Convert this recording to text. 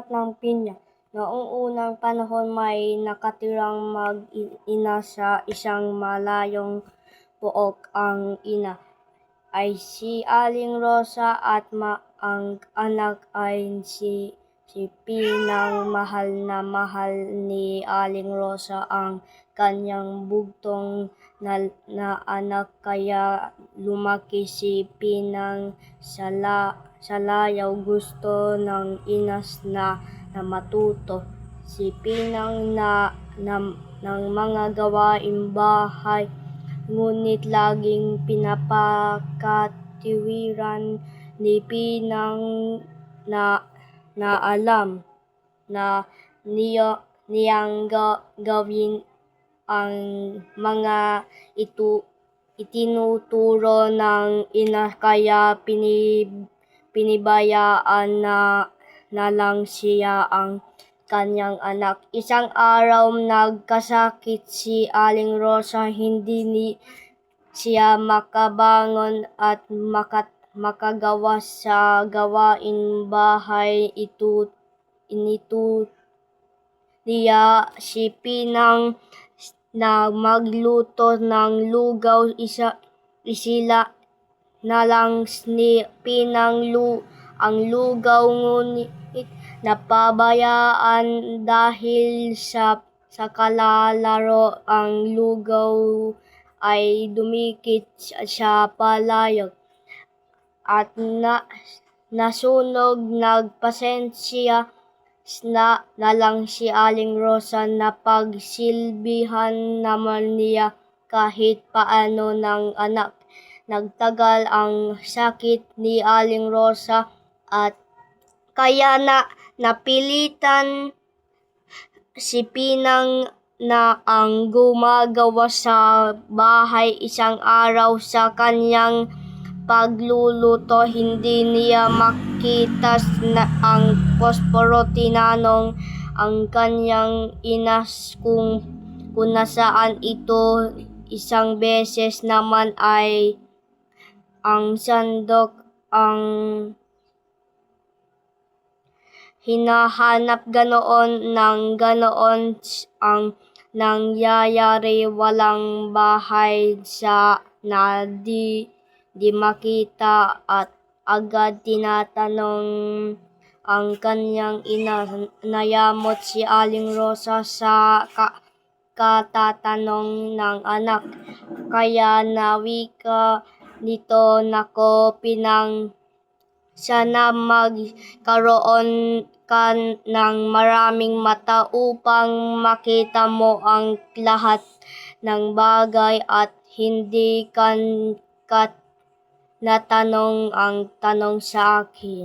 ng pinya. Noong unang panahon may nakatirang mag-ina sa isang malayong pook. Ang ina ay si Aling Rosa at ang anak ay si Pinang. Mahal na mahal ni Aling Rosa ang kanyang bugtong na anak, kaya lumaki si Pinang sa layaw. Gusto ng ina na matuto si Pinang ng mga gawaing bahay, ngunit laging pinapakatiwiran ni Pinang na alam na niyang gawin ang mga itinuturo ng ina, kaya pinibayaan na lang siya ang kanyang anak. Isang araw nagkasakit si Aling Rosa. Hindi siya makabangon at makagawa sa gawaing bahay. Inito niya si Pinang na magluto ng lugaw. Isila na lang ni Pinang ang lugaw, ngunit napabayaan dahil sa kalalaro. Ang lugaw ay dumikit sa palayok at nasunog. Nagpasensya na lang si Aling Rosa. Napagsilbihan naman niya kahit paano ng anak. Nagtagal ang sakit ni Aling Rosa at kaya napilitan si Pinang na ang gumagawa sa bahay. Isang araw sa kanyang pagluluto, hindi niya makita ang posporo. Tinanong ang kanyang ina kung nasaan ito. Isang beses naman ay ang sandok ang hinahanap. Ganoon ang nangyayari. Walang bahay na di makita at agad tinatanong ang kanyang ina. Nayamot si Aling Rosa sa katatanong ng anak, kaya nawika nito, "Nako Pinang, sana magkaroon ka ng maraming mata upang makita mo ang lahat ng bagay at hindi ka natanong ang tanong sa akin."